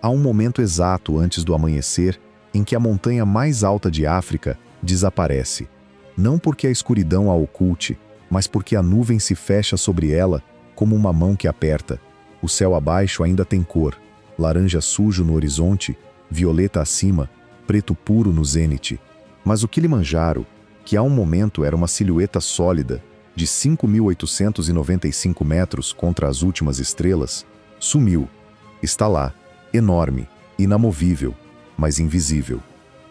Há um momento exato antes do amanhecer em que a montanha mais alta de África desaparece. Não porque a escuridão a oculte, mas porque a nuvem se fecha sobre ela como uma mão que aperta. O céu abaixo ainda tem cor, laranja sujo no horizonte, violeta acima, preto puro no zênite. Mas o Kilimanjaro, que há um momento era uma silhueta sólida, de 5.895 metros contra as últimas estrelas, sumiu. Está lá, enorme, inamovível, mas invisível.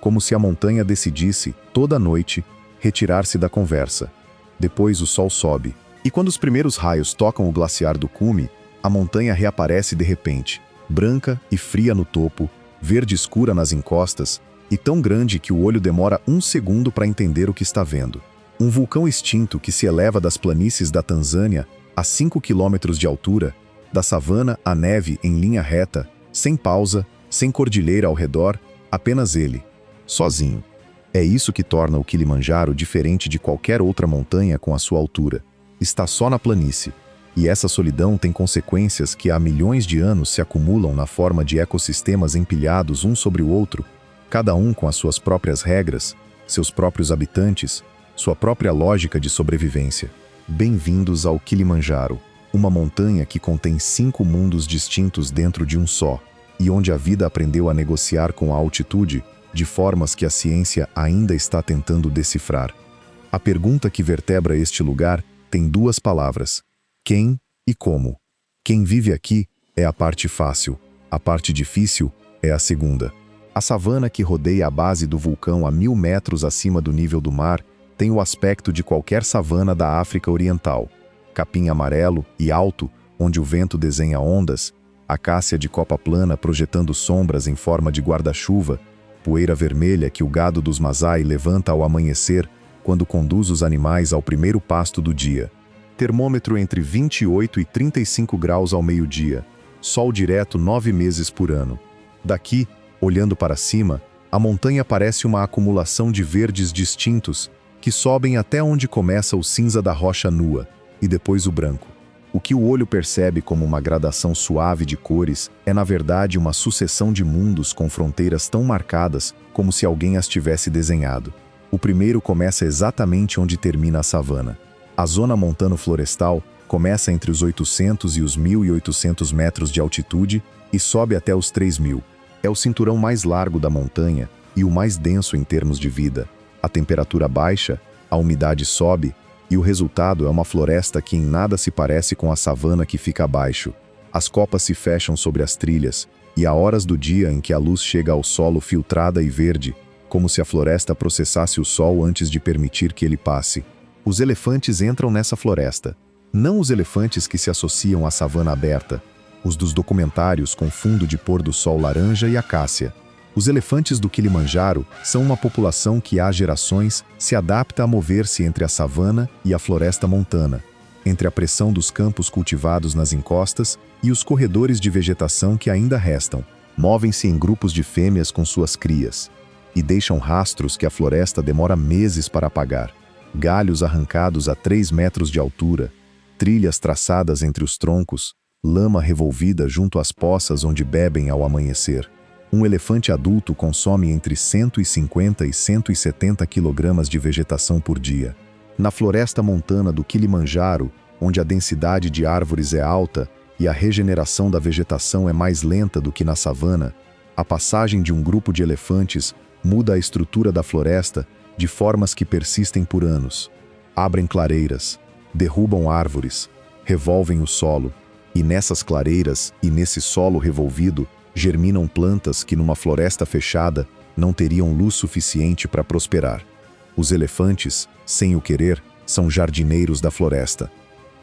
Como se a montanha decidisse, toda noite, retirar-se da conversa. Depois o sol sobe, e quando os primeiros raios tocam o glaciar do cume, a montanha reaparece de repente, branca e fria no topo, verde escura nas encostas, e tão grande que o olho demora um segundo para entender o que está vendo. Um vulcão extinto que se eleva das planícies da Tanzânia a 5 quilômetros de altura, da savana à neve em linha reta, sem pausa, sem cordilheira ao redor, apenas ele, sozinho. É isso que torna o Kilimanjaro diferente de qualquer outra montanha com a sua altura. Está só na planície. E essa solidão tem consequências que há milhões de anos se acumulam na forma de ecossistemas empilhados um sobre o outro, cada um com as suas próprias regras, seus próprios habitantes, sua própria lógica de sobrevivência. Bem-vindos ao Kilimanjaro, uma montanha que contém 5 mundos distintos dentro de um só, e onde a vida aprendeu a negociar com a altitude de formas que a ciência ainda está tentando decifrar. A pergunta que vertebra este lugar tem 2 palavras: quem e como. Quem vive aqui é a parte fácil, a parte difícil é a segunda. A savana que rodeia a base do vulcão a 1.000 metros acima do nível do mar tem o aspecto de qualquer savana da África Oriental. Capim amarelo e alto, onde o vento desenha ondas, acácia de copa plana projetando sombras em forma de guarda-chuva, poeira vermelha que o gado dos Masai levanta ao amanhecer quando conduz os animais ao primeiro pasto do dia. Termômetro entre 28 e 35 graus ao meio-dia, sol direto 9 meses por ano. Daqui, olhando para cima, a montanha parece uma acumulação de verdes distintos que sobem até onde começa o cinza da rocha nua, e depois o branco. O que o olho percebe como uma gradação suave de cores é na verdade uma sucessão de mundos com fronteiras tão marcadas como se alguém as tivesse desenhado. O primeiro começa exatamente onde termina a savana. A zona montano-florestal começa entre os 800 e os 1.800 metros de altitude e sobe até os 3.000. É o cinturão mais largo da montanha e o mais denso em termos de vida. A temperatura baixa, a umidade sobe e o resultado é uma floresta que em nada se parece com a savana que fica abaixo. As copas se fecham sobre as trilhas e há horas do dia em que a luz chega ao solo filtrada e verde, como se a floresta processasse o sol antes de permitir que ele passe. Os elefantes entram nessa floresta. Não os elefantes que se associam à savana aberta, os dos documentários com fundo de pôr do sol laranja e acácia. Os elefantes do Kilimanjaro são uma população que há gerações se adapta a mover-se entre a savana e a floresta montana, entre a pressão dos campos cultivados nas encostas e os corredores de vegetação que ainda restam. Movem-se em grupos de fêmeas com suas crias e deixam rastros que a floresta demora meses para apagar. Galhos arrancados a 3 metros de altura, trilhas traçadas entre os troncos, lama revolvida junto às poças onde bebem ao amanhecer. Um elefante adulto consome entre 150 e 170 quilogramas de vegetação por dia. Na floresta montana do Kilimanjaro, onde a densidade de árvores é alta e a regeneração da vegetação é mais lenta do que na savana, a passagem de um grupo de elefantes muda a estrutura da floresta de formas que persistem por anos. Abrem clareiras, derrubam árvores, revolvem o solo, e nessas clareiras e nesse solo revolvido germinam plantas que numa floresta fechada não teriam luz suficiente para prosperar. Os elefantes, sem o querer, são jardineiros da floresta.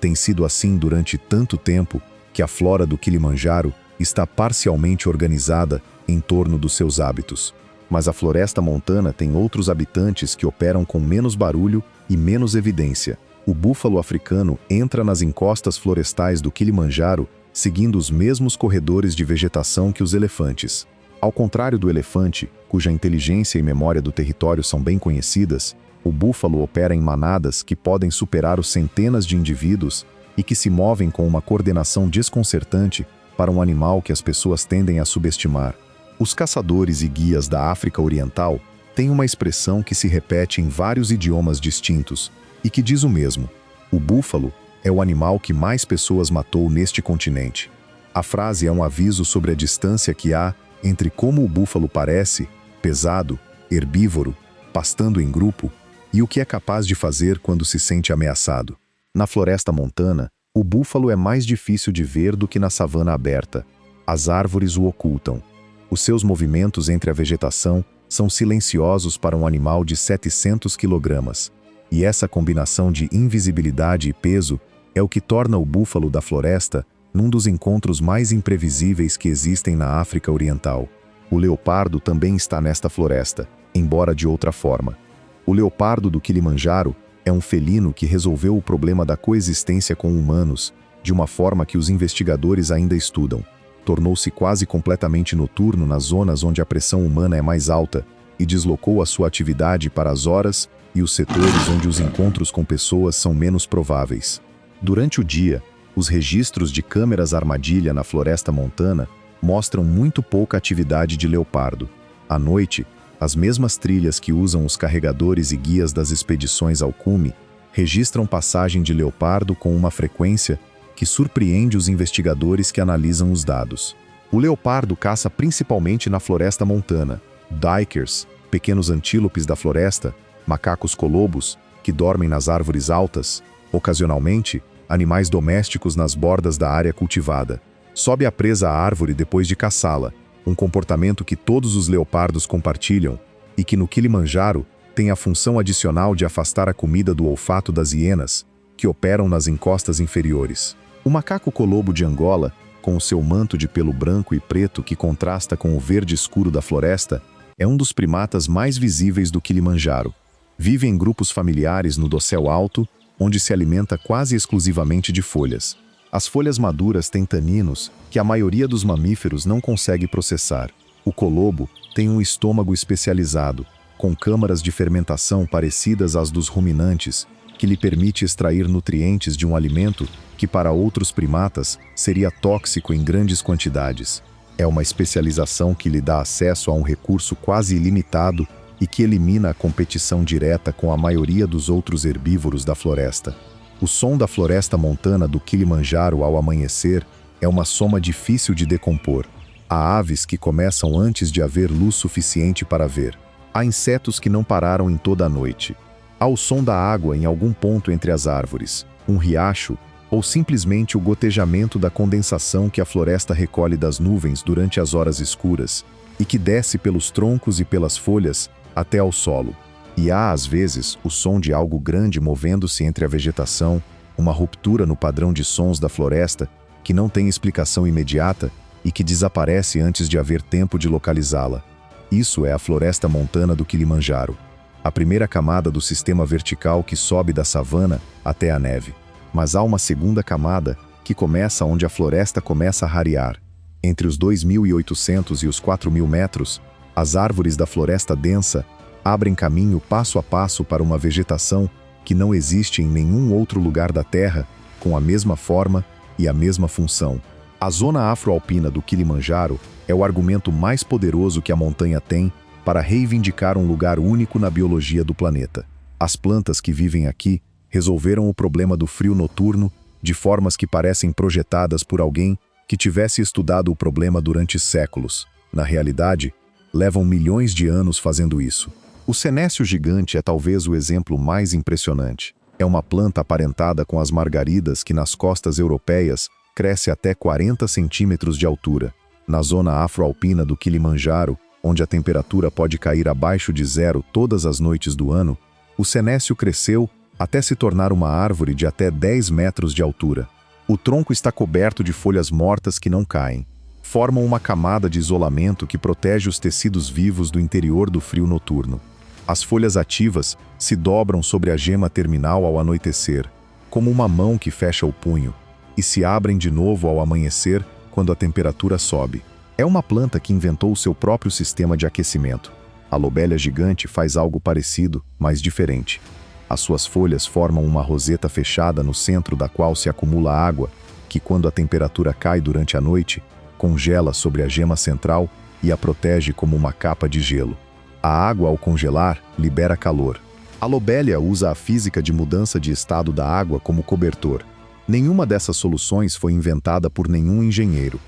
Tem sido assim durante tanto tempo que a flora do Kilimanjaro está parcialmente organizada em torno dos seus hábitos. Mas a floresta montana tem outros habitantes que operam com menos barulho e menos evidência. O búfalo africano entra nas encostas florestais do Kilimanjaro seguindo os mesmos corredores de vegetação que os elefantes. Ao contrário do elefante, cuja inteligência e memória do território são bem conhecidas, o búfalo opera em manadas que podem superar os centenas de indivíduos e que se movem com uma coordenação desconcertante para um animal que as pessoas tendem a subestimar. Os caçadores e guias da África Oriental têm uma expressão que se repete em vários idiomas distintos e que diz o mesmo: o búfalo é o animal que mais pessoas matou neste continente. A frase é um aviso sobre a distância que há entre como o búfalo parece, pesado, herbívoro, pastando em grupo, e o que é capaz de fazer quando se sente ameaçado. Na floresta montana, o búfalo é mais difícil de ver do que na savana aberta. As árvores o ocultam. Os seus movimentos entre a vegetação são silenciosos para um animal de 700 kg. E essa combinação de invisibilidade e peso é o que torna o búfalo da floresta num dos encontros mais imprevisíveis que existem na África Oriental. O leopardo também está nesta floresta, embora de outra forma. O leopardo do Kilimanjaro é um felino que resolveu o problema da coexistência com humanos de uma forma que os investigadores ainda estudam. Tornou-se quase completamente noturno nas zonas onde a pressão humana é mais alta e deslocou a sua atividade para as horas e os setores onde os encontros com pessoas são menos prováveis. Durante o dia, os registros de câmeras armadilha na floresta montana mostram muito pouca atividade de leopardo. À noite, as mesmas trilhas que usam os carregadores e guias das expedições ao cume registram passagem de leopardo com uma frequência que surpreende os investigadores que analisam os dados. O leopardo caça principalmente na floresta montana. Duikers, pequenos antílopes da floresta, macacos colobos, que dormem nas árvores altas, ocasionalmente, animais domésticos nas bordas da área cultivada. Sobe a presa à árvore depois de caçá-la, um comportamento que todos os leopardos compartilham e que no Kilimanjaro tem a função adicional de afastar a comida do olfato das hienas, que operam nas encostas inferiores. O macaco colobo de Angola, com o seu manto de pelo branco e preto que contrasta com o verde escuro da floresta, é um dos primatas mais visíveis do Kilimanjaro. Vive em grupos familiares no dossel alto, onde se alimenta quase exclusivamente de folhas. As folhas maduras têm taninos que a maioria dos mamíferos não consegue processar. O colobo tem um estômago especializado, com câmaras de fermentação parecidas às dos ruminantes, que lhe permite extrair nutrientes de um alimento que para outros primatas seria tóxico em grandes quantidades. É uma especialização que lhe dá acesso a um recurso quase ilimitado e que elimina a competição direta com a maioria dos outros herbívoros da floresta. O som da floresta montana do Kilimanjaro ao amanhecer é uma soma difícil de decompor. Há aves que começam antes de haver luz suficiente para ver. Há insetos que não pararam em toda a noite. Há o som da água em algum ponto entre as árvores, um riacho, ou simplesmente o gotejamento da condensação que a floresta recolhe das nuvens durante as horas escuras e que desce pelos troncos e pelas folhas até ao solo. E há, às vezes, o som de algo grande movendo-se entre a vegetação, uma ruptura no padrão de sons da floresta que não tem explicação imediata e que desaparece antes de haver tempo de localizá-la. Isso é a floresta montana do Kilimanjaro, a primeira camada do sistema vertical que sobe da savana até a neve. Mas há uma segunda camada que começa onde a floresta começa a rarear. Entre os 2.800 e os 4.000 metros, as árvores da floresta densa abrem caminho passo a passo para uma vegetação que não existe em nenhum outro lugar da Terra, com a mesma forma e a mesma função. A zona afroalpina do Kilimanjaro é o argumento mais poderoso que a montanha tem para reivindicar um lugar único na biologia do planeta. As plantas que vivem aqui resolveram o problema do frio noturno de formas que parecem projetadas por alguém que tivesse estudado o problema durante séculos. Na realidade, levam milhões de anos fazendo isso. O senécio gigante é talvez o exemplo mais impressionante. É uma planta aparentada com as margaridas que nas costas europeias cresce até 40 centímetros de altura. Na zona afroalpina do Kilimanjaro, onde a temperatura pode cair abaixo de zero todas as noites do ano, o senécio cresceu até se tornar uma árvore de até 10 metros de altura. O tronco está coberto de folhas mortas que não caem. Formam uma camada de isolamento que protege os tecidos vivos do interior do frio noturno. As folhas ativas se dobram sobre a gema terminal ao anoitecer, como uma mão que fecha o punho, e se abrem de novo ao amanhecer quando a temperatura sobe. É uma planta que inventou o seu próprio sistema de aquecimento. A lobelia gigante faz algo parecido, mas diferente. As suas folhas formam uma roseta fechada no centro da qual se acumula água, que, quando a temperatura cai durante a noite, congela sobre a gema central e a protege como uma capa de gelo. A água, ao congelar, libera calor. A lobelia usa a física de mudança de estado da água como cobertor. Nenhuma dessas soluções foi inventada por nenhum engenheiro.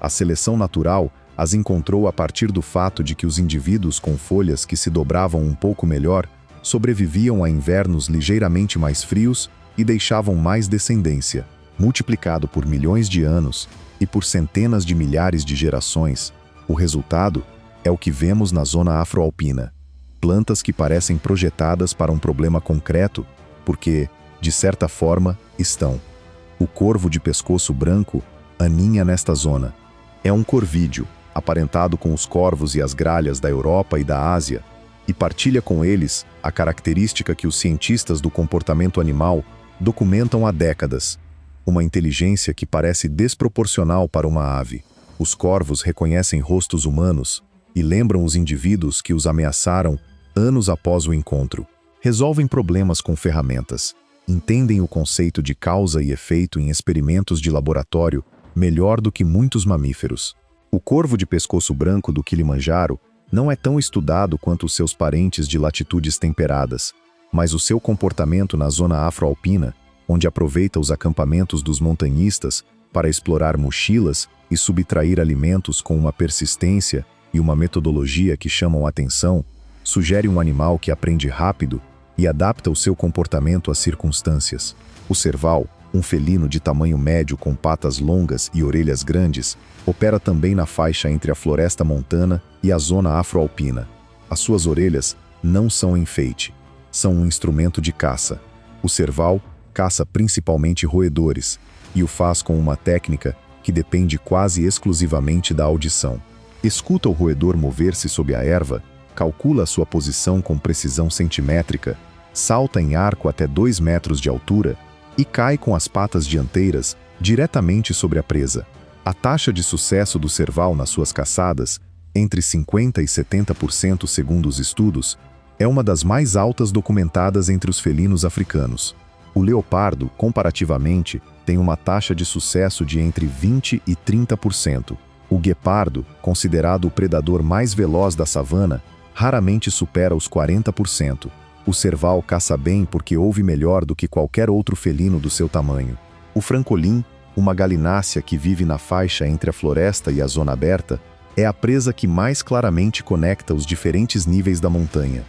A seleção natural as encontrou a partir do fato de que os indivíduos com folhas que se dobravam um pouco melhor sobreviviam a invernos ligeiramente mais frios e deixavam mais descendência. Multiplicado por milhões de anos e por centenas de milhares de gerações, o resultado é o que vemos na zona afroalpina. Plantas que parecem projetadas para um problema concreto, porque, de certa forma, estão. O corvo de pescoço branco aninha nesta zona. É um corvídeo, aparentado com os corvos e as gralhas da Europa e da Ásia, e partilha com eles a característica que os cientistas do comportamento animal documentam há décadas: uma inteligência que parece desproporcional para uma ave. Os corvos reconhecem rostos humanos e lembram os indivíduos que os ameaçaram anos após o encontro. Resolvem problemas com ferramentas. Entendem o conceito de causa e efeito em experimentos de laboratório melhor do que muitos mamíferos. O corvo de pescoço branco do Kilimanjaro não é tão estudado quanto os seus parentes de latitudes temperadas, mas o seu comportamento na zona afroalpina, onde aproveita os acampamentos dos montanhistas para explorar mochilas e subtrair alimentos com uma persistência e uma metodologia que chamam a atenção, sugere um animal que aprende rápido e adapta o seu comportamento às circunstâncias. O serval, um felino de tamanho médio com patas longas e orelhas grandes, opera também na faixa entre a floresta montana e a zona afroalpina. As suas orelhas não são enfeite, são um instrumento de caça. O serval caça principalmente roedores, e o faz com uma técnica que depende quase exclusivamente da audição. Escuta o roedor mover-se sob a erva, calcula a sua posição com precisão centimétrica, salta em arco até 2 metros de altura e cai com as patas dianteiras diretamente sobre a presa. A taxa de sucesso do serval nas suas caçadas, entre 50% e 70% segundo os estudos, é uma das mais altas documentadas entre os felinos africanos. O leopardo, comparativamente, tem uma taxa de sucesso de entre 20% e 30%. O guepardo, considerado o predador mais veloz da savana, raramente supera os 40%. O serval caça bem porque ouve melhor do que qualquer outro felino do seu tamanho. O francolim, uma galinácea que vive na faixa entre a floresta e a zona aberta, é a presa que mais claramente conecta os diferentes níveis da montanha.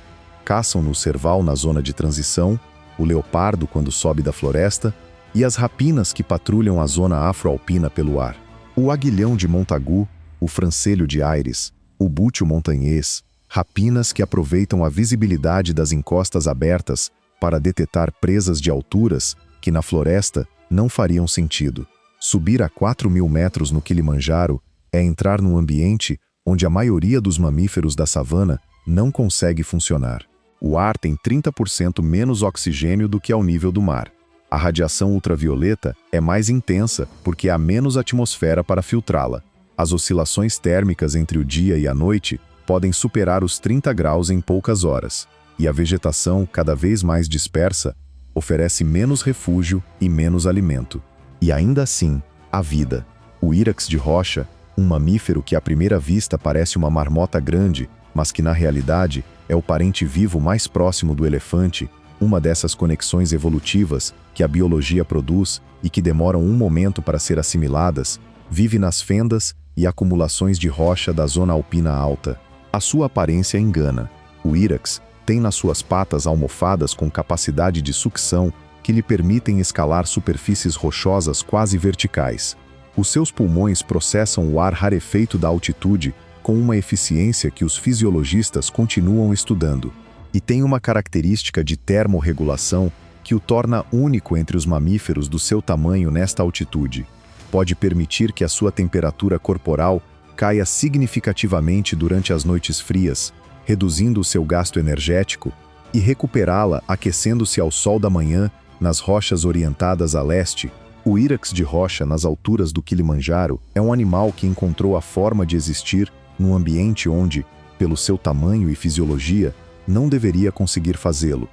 Caçam-no o serval na zona de transição, o leopardo quando sobe da floresta e as rapinas que patrulham a zona afroalpina pelo ar. O aguilhão de Montagu, o francelho de Aires, o búteo montanhês, rapinas que aproveitam a visibilidade das encostas abertas para detetar presas de alturas que na floresta não fariam sentido. Subir a 4.000 metros no Kilimanjaro é entrar num ambiente onde a maioria dos mamíferos da savana não consegue funcionar. O ar tem 30% menos oxigênio do que ao nível do mar. A radiação ultravioleta é mais intensa porque há menos atmosfera para filtrá-la. As oscilações térmicas entre o dia e a noite podem superar os 30 graus em poucas horas, e a vegetação, cada vez mais dispersa, oferece menos refúgio e menos alimento. E ainda assim, a vida. O írax de rocha, um mamífero que à primeira vista parece uma marmota grande, mas que na realidade é o parente vivo mais próximo do elefante, uma dessas conexões evolutivas que a biologia produz e que demoram um momento para ser assimiladas, vive nas fendas e acumulações de rocha da zona alpina alta. A sua aparência engana. O írax tem nas suas patas almofadas com capacidade de sucção que lhe permitem escalar superfícies rochosas quase verticais. Os seus pulmões processam o ar rarefeito da altitude com uma eficiência que os fisiologistas continuam estudando. E tem uma característica de termorregulação que o torna único entre os mamíferos do seu tamanho nesta altitude. Pode permitir que a sua temperatura corporal caia significativamente durante as noites frias, reduzindo o seu gasto energético, e recuperá-la aquecendo-se ao sol da manhã nas rochas orientadas a leste. O írax de rocha nas alturas do Kilimanjaro é um animal que encontrou a forma de existir num ambiente onde, pelo seu tamanho e fisiologia, não deveria conseguir fazê-lo.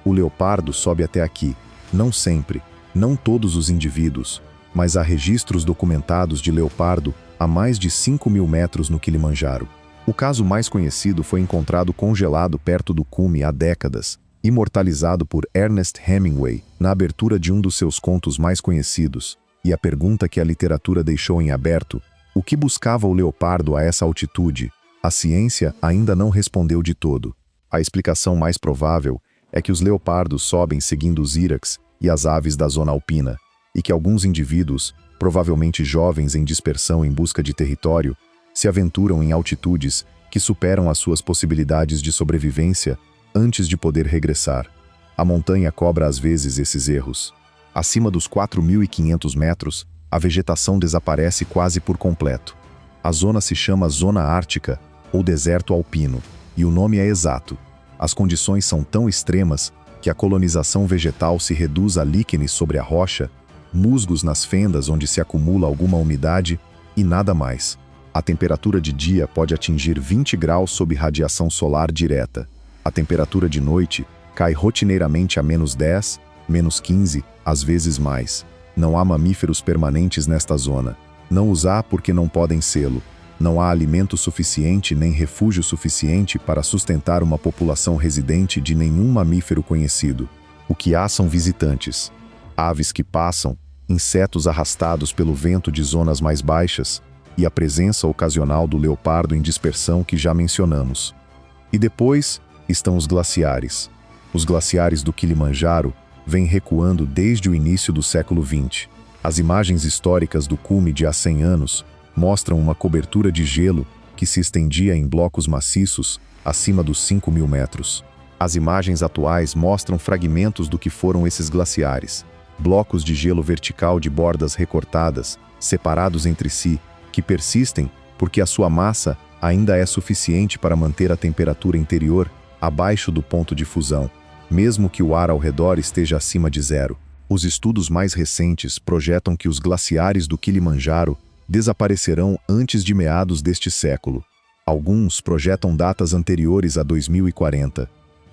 O leopardo sobe até aqui, não sempre, não todos os indivíduos. mas há registros documentados de leopardo a mais de 5.000 metros no Kilimanjaro. O caso mais conhecido foi encontrado congelado perto do cume há décadas, imortalizado por Ernest Hemingway na abertura de um dos seus contos mais conhecidos, e a pergunta que a literatura deixou em aberto: o que buscava o leopardo a essa altitude? A ciência ainda não respondeu de todo. A explicação mais provável é que os leopardos sobem seguindo os írax e as aves da zona alpina, e que alguns indivíduos, provavelmente jovens em dispersão em busca de território, se aventuram em altitudes que superam as suas possibilidades de sobrevivência antes de poder regressar. A montanha cobra às vezes esses erros. Acima dos 4.500 metros, a vegetação desaparece quase por completo. A zona se chama Zona Ártica ou Deserto Alpino, e o nome é exato. As condições são tão extremas que a colonização vegetal se reduz a líquenes sobre a rocha, musgos nas fendas onde se acumula alguma umidade e nada mais. A temperatura de dia pode atingir 20 graus sob radiação solar direta. A temperatura de noite cai rotineiramente a -10, -15, às vezes mais. Não há mamíferos permanentes nesta zona. Não os há porque não podem sê-lo. Não há alimento suficiente nem refúgio suficiente para sustentar uma população residente de nenhum mamífero conhecido. O que há são visitantes. Aves que passam, insetos arrastados pelo vento de zonas mais baixas, e a presença ocasional do leopardo em dispersão que já mencionamos. E depois estão os glaciares. Os glaciares do Kilimanjaro vêm recuando desde o início do século XX. As imagens históricas do cume de há 100 anos mostram uma cobertura de gelo que se estendia em blocos maciços acima dos 5.000 metros. As imagens atuais mostram fragmentos do que foram esses glaciares. Blocos de gelo vertical de bordas recortadas, separados entre si, que persistem porque a sua massa ainda é suficiente para manter a temperatura interior abaixo do ponto de fusão, mesmo que o ar ao redor esteja acima de zero. Os estudos mais recentes projetam que os glaciares do Kilimanjaro desaparecerão antes de meados deste século. Alguns projetam datas anteriores a 2040.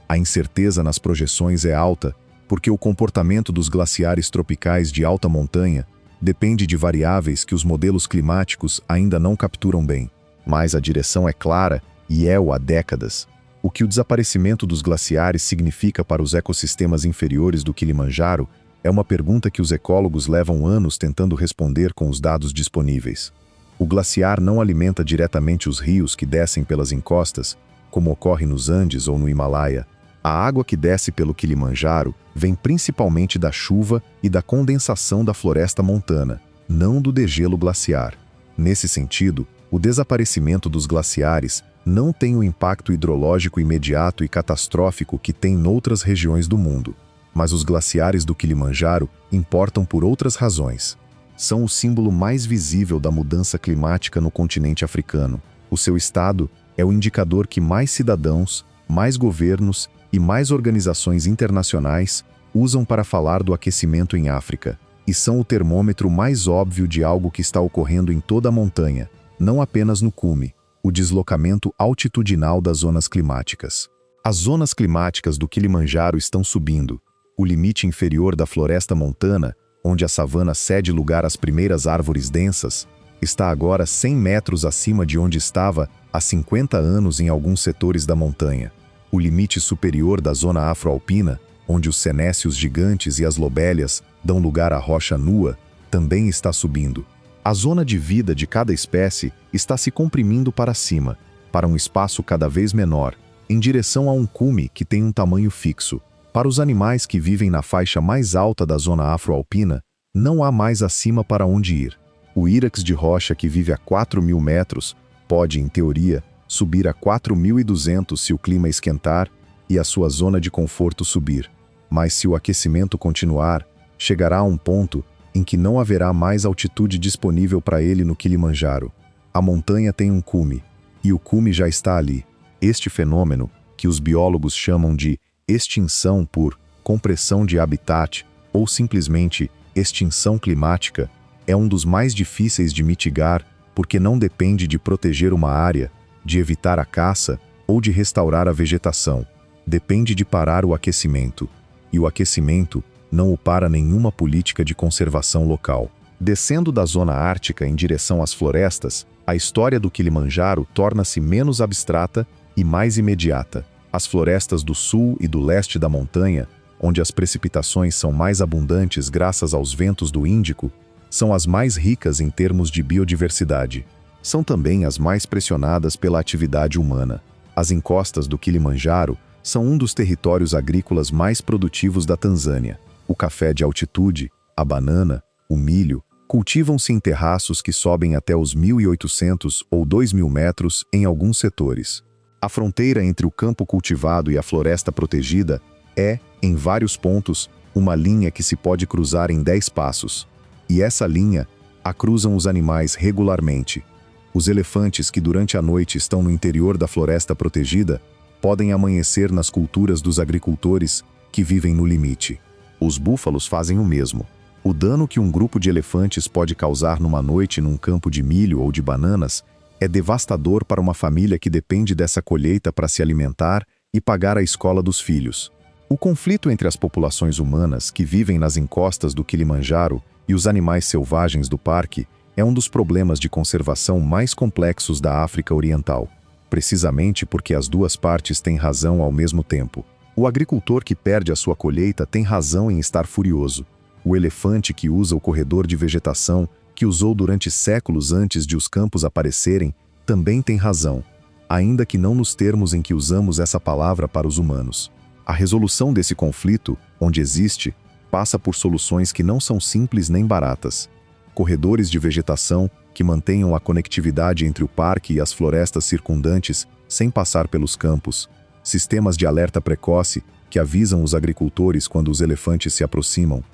A incerteza nas projeções é alta porque o comportamento dos glaciares tropicais de alta montanha depende de variáveis que os modelos climáticos ainda não capturam bem. Mas a direção é clara e há décadas. O que o desaparecimento dos glaciares significa para os ecossistemas inferiores do Kilimanjaro é uma pergunta que os ecólogos levam anos tentando responder com os dados disponíveis. O glaciar não alimenta diretamente os rios que descem pelas encostas, como ocorre nos Andes ou no Himalaia. A água que desce pelo Kilimanjaro vem principalmente da chuva e da condensação da floresta montana, não do degelo glaciar. Nesse sentido, o desaparecimento dos glaciares não tem o impacto hidrológico imediato e catastrófico que tem noutras regiões do mundo. Mas os glaciares do Kilimanjaro importam por outras razões. São o símbolo mais visível da mudança climática no continente africano. O seu estado é o indicador que mais cidadãos, mais governos e mais organizações internacionais usam para falar do aquecimento em África, e são o termômetro mais óbvio de algo que está ocorrendo em toda a montanha, não apenas no cume, o deslocamento altitudinal das zonas climáticas. As zonas climáticas do Kilimanjaro estão subindo. O limite inferior da floresta montana, onde a savana cede lugar às primeiras árvores densas, está agora 100 metros acima de onde estava há 50 anos em alguns setores da montanha. O limite superior da zona afroalpina, onde os senécios gigantes e as lobélias dão lugar à rocha nua, também está subindo. A zona de vida de cada espécie está se comprimindo para cima, para um espaço cada vez menor, em direção a um cume que tem um tamanho fixo. Para os animais que vivem na faixa mais alta da zona afroalpina, não há mais acima para onde ir. O írax de rocha que vive a 4.000 metros pode, em teoria, subir a 4.200 se o clima esquentar e a sua zona de conforto subir. Mas se o aquecimento continuar, chegará a um ponto em que não haverá mais altitude disponível para ele no Kilimanjaro. A montanha tem um cume, e o cume já está ali. Este fenômeno, que os biólogos chamam de extinção por compressão de habitat ou simplesmente extinção climática, é um dos mais difíceis de mitigar porque não depende de proteger uma área, de evitar a caça ou de restaurar a vegetação. Depende de parar o aquecimento. E o aquecimento não o para nenhuma política de conservação local. Descendo da zona ártica em direção às florestas, a história do Kilimanjaro torna-se menos abstrata e mais imediata. As florestas do sul e do leste da montanha, onde as precipitações são mais abundantes graças aos ventos do Índico, são as mais ricas em termos de biodiversidade. São também as mais pressionadas pela atividade humana. As encostas do Kilimanjaro são um dos territórios agrícolas mais produtivos da Tanzânia. O café de altitude, a banana, o milho, cultivam-se em terraços que sobem até os 1.800 ou 2.000 metros em alguns setores. A fronteira entre o campo cultivado e a floresta protegida é, em vários pontos, uma linha que se pode cruzar em 10 passos. E essa linha a cruzam os animais regularmente. Os elefantes que durante a noite estão no interior da floresta protegida podem amanhecer nas culturas dos agricultores que vivem no limite. Os búfalos fazem o mesmo. O dano que um grupo de elefantes pode causar numa noite num campo de milho ou de bananas é devastador para uma família que depende dessa colheita para se alimentar e pagar a escola dos filhos. O conflito entre as populações humanas que vivem nas encostas do Kilimanjaro e os animais selvagens do parque é um dos problemas de conservação mais complexos da África Oriental, precisamente porque as duas partes têm razão ao mesmo tempo. O agricultor que perde a sua colheita tem razão em estar furioso. O elefante que usa o corredor de vegetação que usou durante séculos antes de os campos aparecerem também tem razão, ainda que não nos termos em que usamos essa palavra para os humanos. A resolução desse conflito, onde existe, passa por soluções que não são simples nem baratas. Corredores de vegetação que mantenham a conectividade entre o parque e as florestas circundantes sem passar pelos campos. Sistemas de alerta precoce que avisam os agricultores quando os elefantes se aproximam.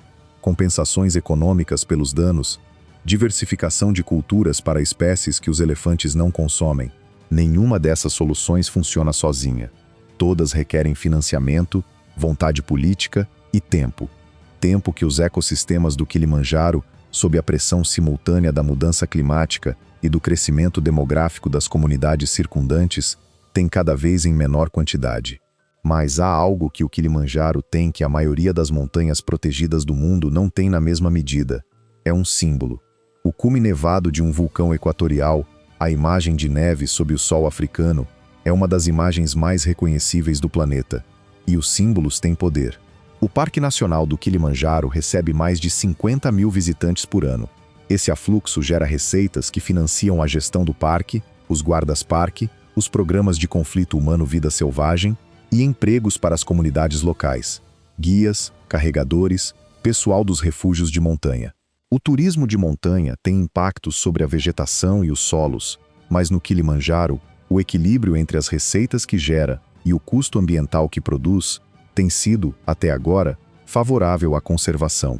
Compensações econômicas pelos danos. Diversificação de culturas para espécies que os elefantes não consomem. Nenhuma dessas soluções funciona sozinha. Todas requerem financiamento, vontade política e tempo. Tempo que os ecossistemas do Kilimanjaro, sob a pressão simultânea da mudança climática e do crescimento demográfico das comunidades circundantes, têm cada vez em menor quantidade. Mas há algo que o Kilimanjaro tem que a maioria das montanhas protegidas do mundo não tem na mesma medida. É um símbolo. O cume nevado de um vulcão equatorial, a imagem de neve sob o sol africano, é uma das imagens mais reconhecíveis do planeta. E os símbolos têm poder. O Parque Nacional do Kilimanjaro recebe mais de 50 mil visitantes por ano. Esse afluxo gera receitas que financiam a gestão do parque, os guardas-parque, os programas de conflito humano-vida selvagem e empregos para as comunidades locais, guias, carregadores, pessoal dos refúgios de montanha. O turismo de montanha tem impactos sobre a vegetação e os solos, mas no Kilimanjaro, o equilíbrio entre as receitas que gera e o custo ambiental que produz tem sido, até agora, favorável à conservação.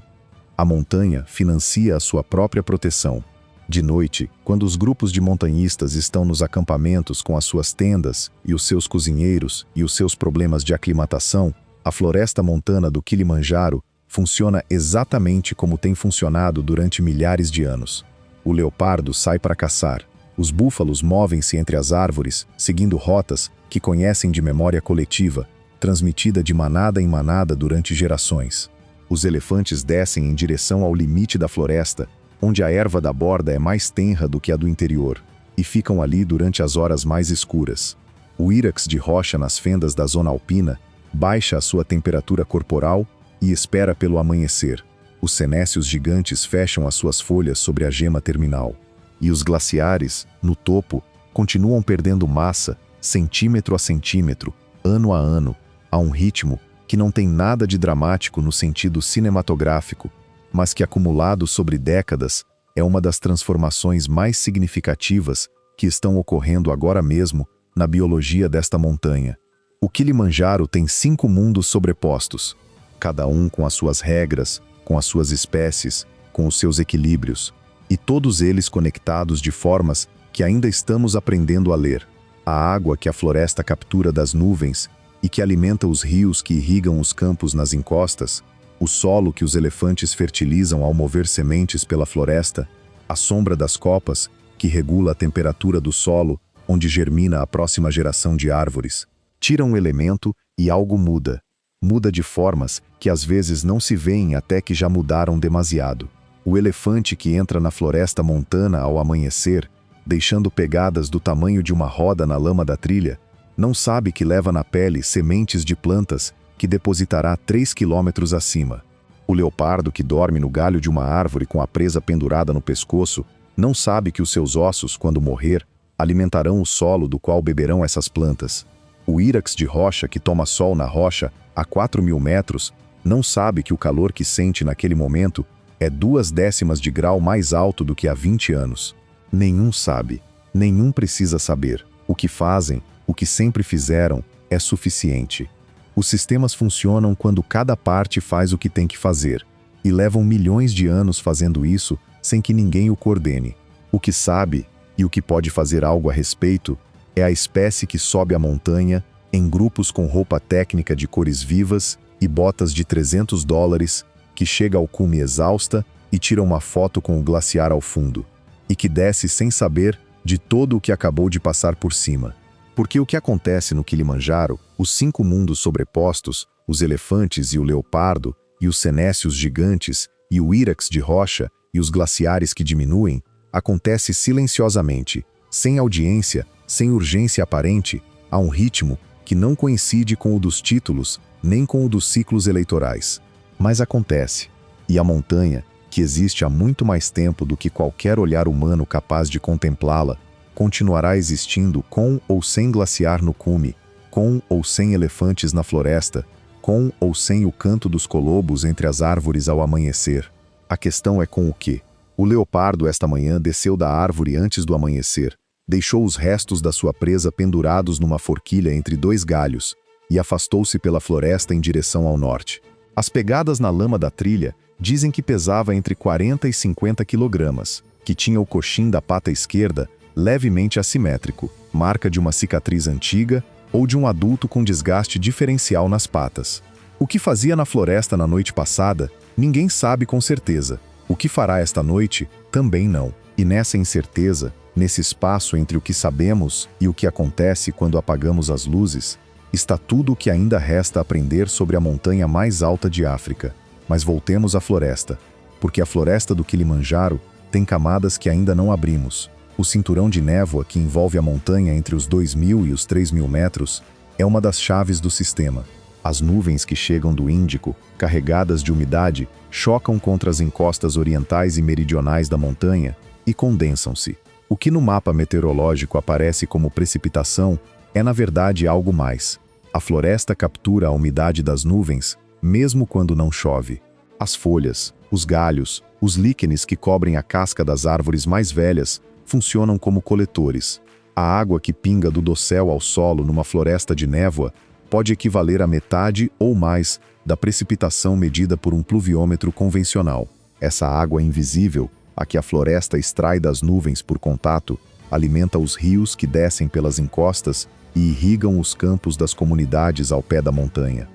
A montanha financia a sua própria proteção. De noite, quando os grupos de montanhistas estão nos acampamentos com as suas tendas e os seus cozinheiros e os seus problemas de aclimatação, a floresta montana do Kilimanjaro funciona exatamente como tem funcionado durante milhares de anos. O leopardo sai para caçar. Os búfalos movem-se entre as árvores, seguindo rotas que conhecem de memória coletiva, transmitida de manada em manada durante gerações. Os elefantes descem em direção ao limite da floresta, onde a erva da borda é mais tenra do que a do interior, e ficam ali durante as horas mais escuras. O írax de rocha nas fendas da zona alpina baixa a sua temperatura corporal e espera pelo amanhecer. Os senécios gigantes fecham as suas folhas sobre a gema terminal. E os glaciares, no topo, continuam perdendo massa, centímetro a centímetro, ano a ano, a um ritmo que não tem nada de dramático no sentido cinematográfico, mas que, acumulado sobre décadas, é uma das transformações mais significativas que estão ocorrendo agora mesmo na biologia desta montanha. O Kilimanjaro tem 5 mundos sobrepostos, cada um com as suas regras, com as suas espécies, com os seus equilíbrios, e todos eles conectados de formas que ainda estamos aprendendo a ler. A água que a floresta captura das nuvens e que alimenta os rios que irrigam os campos nas encostas, o solo que os elefantes fertilizam ao mover sementes pela floresta, a sombra das copas, que regula a temperatura do solo, onde germina a próxima geração de árvores. Tira um elemento e algo muda. Muda de formas que às vezes não se veem até que já mudaram demasiado. O elefante que entra na floresta montana ao amanhecer, deixando pegadas do tamanho de uma roda na lama da trilha, não sabe que leva na pele sementes de plantas que depositará 3 quilômetros acima. O leopardo que dorme no galho de uma árvore com a presa pendurada no pescoço, não sabe que os seus ossos, quando morrer, alimentarão o solo do qual beberão essas plantas. O írax de rocha que toma sol na rocha a 4.000 metros, não sabe que o calor que sente naquele momento é 0,2 de grau mais alto do que há 20 anos. Nenhum sabe, nenhum precisa saber. O que fazem, o que sempre fizeram, é suficiente. Os sistemas funcionam quando cada parte faz o que tem que fazer, e levam milhões de anos fazendo isso sem que ninguém o coordene. O que sabe, e o que pode fazer algo a respeito, é a espécie que sobe a montanha, em grupos com roupa técnica de cores vivas e botas de $300, que chega ao cume exausta e tira uma foto com o glaciar ao fundo, e que desce sem saber de todo o que acabou de passar por cima. Porque o que acontece no Kilimanjaro, os 5 mundos sobrepostos, os elefantes e o leopardo, e os cenécios gigantes, e o írax de rocha, e os glaciares que diminuem, acontece silenciosamente, sem audiência, sem urgência aparente, a um ritmo que não coincide com o dos títulos, nem com o dos ciclos eleitorais. Mas acontece, e a montanha, que existe há muito mais tempo do que qualquer olhar humano capaz de contemplá-la, continuará existindo com ou sem glaciar no cume, com ou sem elefantes na floresta, com ou sem o canto dos colobos entre as árvores ao amanhecer. A questão é com o que. O leopardo esta manhã desceu da árvore antes do amanhecer, deixou os restos da sua presa pendurados numa forquilha entre 2 galhos e afastou-se pela floresta em direção ao norte. As pegadas na lama da trilha dizem que pesava entre 40 e 50 quilogramas, que tinha o coxim da pata esquerda levemente assimétrico, marca de uma cicatriz antiga ou de um adulto com desgaste diferencial nas patas. O que fazia na floresta na noite passada, ninguém sabe com certeza. O que fará esta noite, também não. E nessa incerteza, nesse espaço entre o que sabemos e o que acontece quando apagamos as luzes, está tudo o que ainda resta aprender sobre a montanha mais alta de África. Mas voltemos à floresta, porque a floresta do Kilimanjaro tem camadas que ainda não abrimos. O cinturão de névoa que envolve a montanha entre os 2.000 e os 3.000 metros é uma das chaves do sistema. As nuvens que chegam do Índico, carregadas de umidade, chocam contra as encostas orientais e meridionais da montanha e condensam-se. O que no mapa meteorológico aparece como precipitação é na verdade algo mais. A floresta captura a umidade das nuvens, mesmo quando não chove. As folhas, os galhos, os líquenes que cobrem a casca das árvores mais velhas funcionam como coletores. A água que pinga do dossel ao solo numa floresta de névoa pode equivaler a metade ou mais da precipitação medida por um pluviômetro convencional. Essa água invisível, a que a floresta extrai das nuvens por contato, alimenta os rios que descem pelas encostas e irrigam os campos das comunidades ao pé da montanha.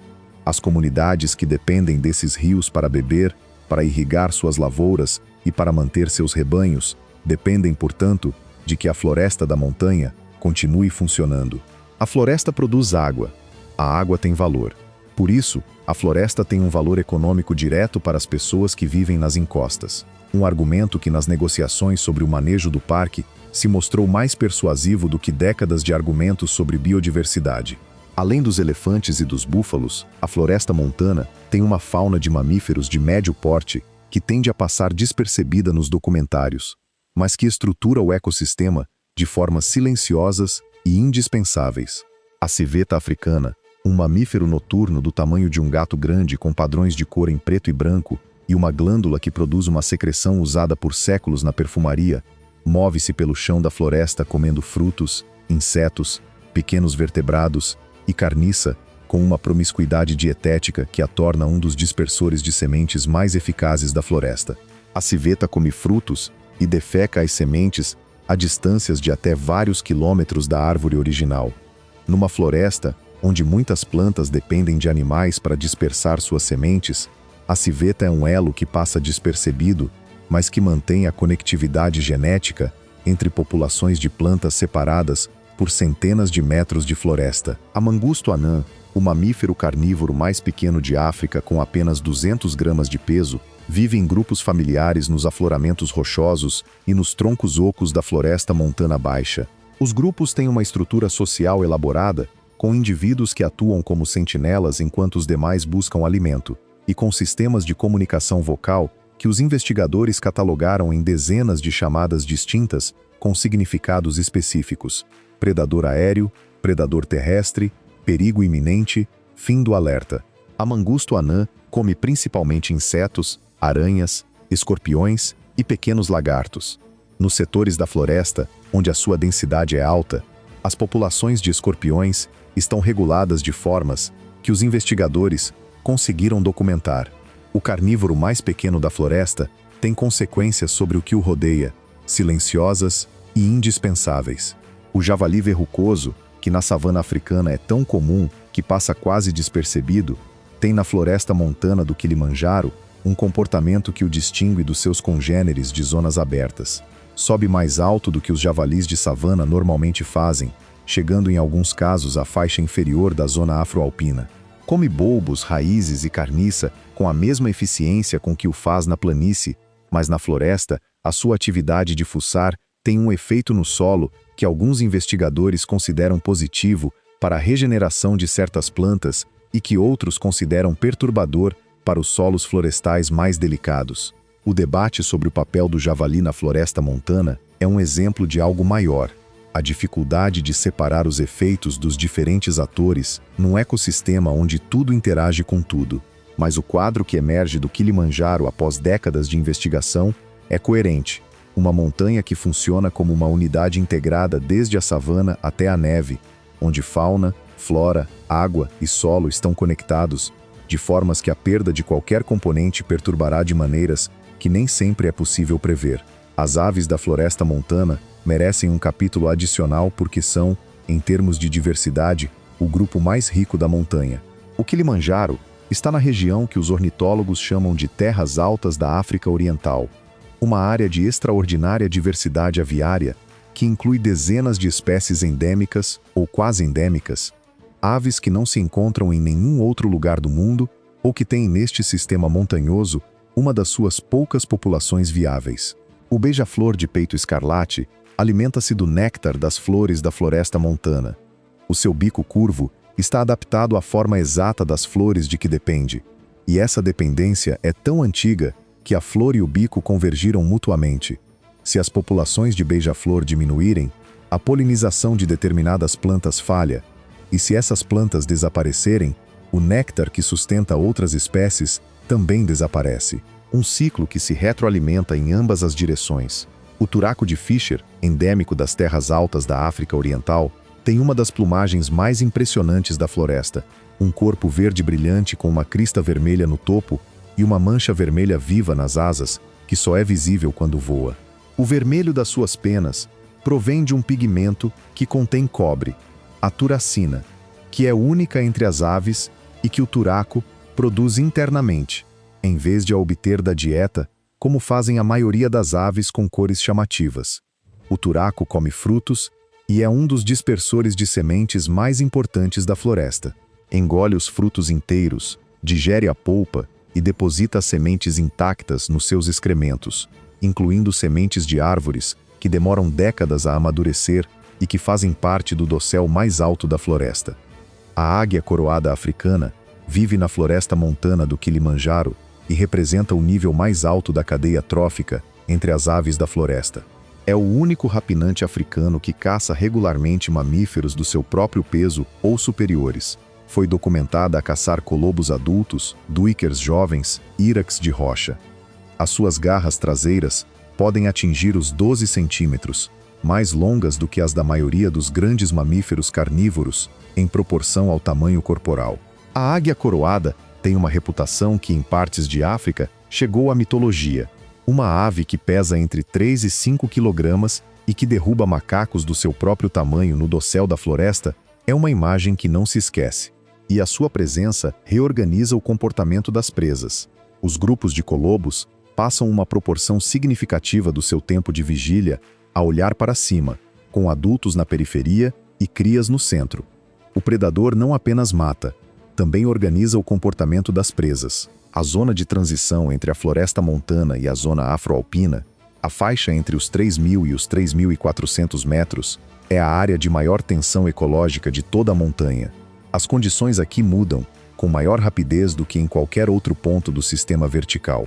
As comunidades que dependem desses rios para beber, para irrigar suas lavouras e para manter seus rebanhos, dependem, portanto, de que a floresta da montanha continue funcionando. A floresta produz água. A água tem valor. Por isso, a floresta tem um valor econômico direto para as pessoas que vivem nas encostas. Um argumento que nas negociações sobre o manejo do parque se mostrou mais persuasivo do que décadas de argumentos sobre biodiversidade. Além dos elefantes e dos búfalos, a floresta montana tem uma fauna de mamíferos de médio porte que tende a passar despercebida nos documentários, mas que estrutura o ecossistema de formas silenciosas e indispensáveis. A civeta africana, um mamífero noturno do tamanho de um gato grande com padrões de cor em preto e branco e uma glândula que produz uma secreção usada por séculos na perfumaria, move-se pelo chão da floresta comendo frutos, insetos, pequenos vertebrados e carniça, com uma promiscuidade dietética que a torna um dos dispersores de sementes mais eficazes da floresta. A civeta come frutos e defeca as sementes a distâncias de até vários quilômetros da árvore original. Numa floresta, onde muitas plantas dependem de animais para dispersar suas sementes, a civeta é um elo que passa despercebido, mas que mantém a conectividade genética entre populações de plantas separadas por centenas de metros de floresta. A mangusto anã, o mamífero carnívoro mais pequeno de África com apenas 200 gramas de peso, Vive em grupos familiares nos afloramentos rochosos e nos troncos ocos da floresta montana baixa. Os grupos têm uma estrutura social elaborada, com indivíduos que atuam como sentinelas enquanto os demais buscam alimento, e com sistemas de comunicação vocal que os investigadores catalogaram em dezenas de chamadas distintas com significados específicos: predador aéreo, predador terrestre, perigo iminente, fim do alerta. A mangusto anã come principalmente insetos, aranhas, escorpiões e pequenos lagartos. Nos setores da floresta, onde a sua densidade é alta, as populações de escorpiões estão reguladas de formas que os investigadores conseguiram documentar. O carnívoro mais pequeno da floresta tem consequências sobre o que o rodeia, silenciosas e indispensáveis. O javali verrucoso, que na savana africana é tão comum que passa quase despercebido, tem na floresta montana do Quilimanjaro um comportamento que o distingue dos seus congêneres de zonas abertas. Sobe mais alto do que os javalis de savana normalmente fazem, chegando em alguns casos à faixa inferior da zona afroalpina. Come bulbos, raízes e carniça com a mesma eficiência com que o faz na planície, mas na floresta, a sua atividade de fuçar tem um efeito no solo que alguns investigadores consideram positivo para a regeneração de certas plantas e que outros consideram perturbador para os solos florestais mais delicados. O debate sobre o papel do javali na floresta montana é um exemplo de algo maior: a dificuldade de separar os efeitos dos diferentes atores num ecossistema onde tudo interage com tudo. Mas o quadro que emerge do Quilimanjaro após décadas de investigação é coerente. Uma montanha que funciona como uma unidade integrada desde a savana até a neve, onde fauna, flora, água e solo estão conectados, de formas que a perda de qualquer componente perturbará de maneiras que nem sempre é possível prever. As aves da floresta montana merecem um capítulo adicional porque são, em termos de diversidade, o grupo mais rico da montanha. O Quilimanjaro está na região que os ornitólogos chamam de Terras Altas da África Oriental, uma área de extraordinária diversidade aviária que inclui dezenas de espécies endêmicas ou quase endêmicas, aves que não se encontram em nenhum outro lugar do mundo ou que têm neste sistema montanhoso uma das suas poucas populações viáveis. O beija-flor de peito escarlate alimenta-se do néctar das flores da floresta montana. O seu bico curvo está adaptado à forma exata das flores de que depende, e essa dependência é tão antiga que a flor e o bico convergiram mutuamente. Se as populações de beija-flor diminuírem, a polinização de determinadas plantas falha, e se essas plantas desaparecerem, o néctar que sustenta outras espécies também desaparece. Um ciclo que se retroalimenta em ambas as direções. O turaco de Fischer, endêmico das terras altas da África Oriental, tem uma das plumagens mais impressionantes da floresta, um corpo verde brilhante com uma crista vermelha no topo e uma mancha vermelha viva nas asas, que só é visível quando voa. O vermelho das suas penas provém de um pigmento que contém cobre, a turacina, que é única entre as aves e que o turaco produz internamente, em vez de a obter da dieta, como fazem a maioria das aves com cores chamativas. O turaco come frutos e é um dos dispersores de sementes mais importantes da floresta. Engole os frutos inteiros, digere a polpa e deposita as sementes intactas nos seus excrementos, incluindo sementes de árvores que demoram décadas a amadurecer e que fazem parte do dossel mais alto da floresta. A águia coroada africana vive na floresta montana do Quilimanjaro e representa o nível mais alto da cadeia trófica entre as aves da floresta. É o único rapinante africano que caça regularmente mamíferos do seu próprio peso ou superiores. Foi documentada a caçar colobos adultos, duíquers jovens e írax de rocha. As suas garras traseiras podem atingir os 12 centímetros, mais longas do que as da maioria dos grandes mamíferos carnívoros, em proporção ao tamanho corporal. A águia coroada tem uma reputação que, em partes de África, chegou à mitologia. Uma ave que pesa entre 3 e 5 quilogramas e que derruba macacos do seu próprio tamanho no dossel da floresta é uma imagem que não se esquece. E a sua presença reorganiza o comportamento das presas. Os grupos de colobos passam uma proporção significativa do seu tempo de vigília a olhar para cima, com adultos na periferia e crias no centro. O predador não apenas mata, também organiza o comportamento das presas. A zona de transição entre a floresta montana e a zona afroalpina, a faixa entre os 3.000 e os 3.400 metros, é a área de maior tensão ecológica de toda a montanha. As condições aqui mudam com maior rapidez do que em qualquer outro ponto do sistema vertical.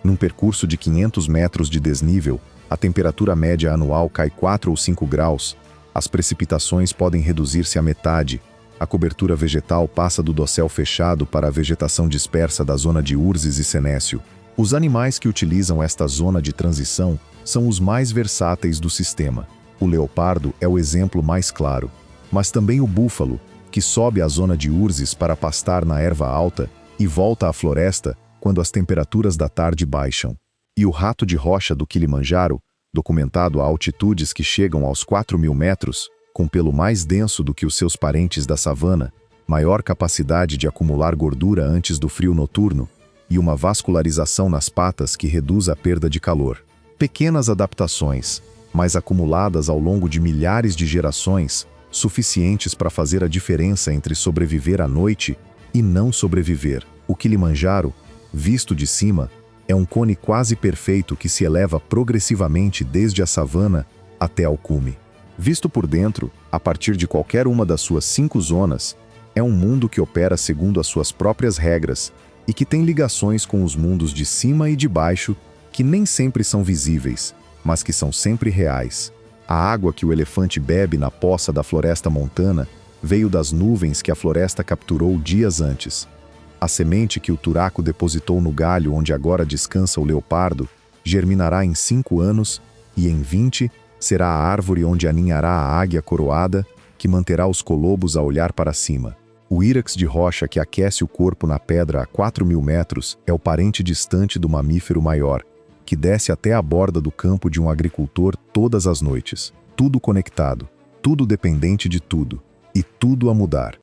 Num percurso de 500 metros de desnível, a temperatura média anual cai 4 ou 5 graus, as precipitações podem reduzir-se à metade, a cobertura vegetal passa do dossel fechado para a vegetação dispersa da zona de Urzes e Senécio. Os animais que utilizam esta zona de transição são os mais versáteis do sistema. O leopardo é o exemplo mais claro, mas também o búfalo, que sobe a zona de Urzes para pastar na erva alta e volta à floresta quando as temperaturas da tarde baixam. E o rato de rocha do Kilimanjaro, documentado a altitudes que chegam aos 4.000 metros, com pelo mais denso do que os seus parentes da savana, maior capacidade de acumular gordura antes do frio noturno e uma vascularização nas patas que reduz a perda de calor. Pequenas adaptações, mas acumuladas ao longo de milhares de gerações, suficientes para fazer a diferença entre sobreviver à noite e não sobreviver. O Kilimanjaro, visto de cima, é um cone quase perfeito que se eleva progressivamente desde a savana até ao cume. Visto por dentro, a partir de qualquer uma das suas 5 zonas, é um mundo que opera segundo as suas próprias regras e que tem ligações com os mundos de cima e de baixo que nem sempre são visíveis, mas que são sempre reais. A água que o elefante bebe na poça da floresta montana veio das nuvens que a floresta capturou dias antes. A semente que o turaco depositou no galho onde agora descansa o leopardo germinará em 5 anos e em 20 será a árvore onde aninhará a águia coroada que manterá os colobos a olhar para cima. O írax de rocha que aquece o corpo na pedra a 4.000 metros é o parente distante do mamífero maior, que desce até a borda do campo de um agricultor todas as noites. Tudo conectado, tudo dependente de tudo, e tudo a mudar.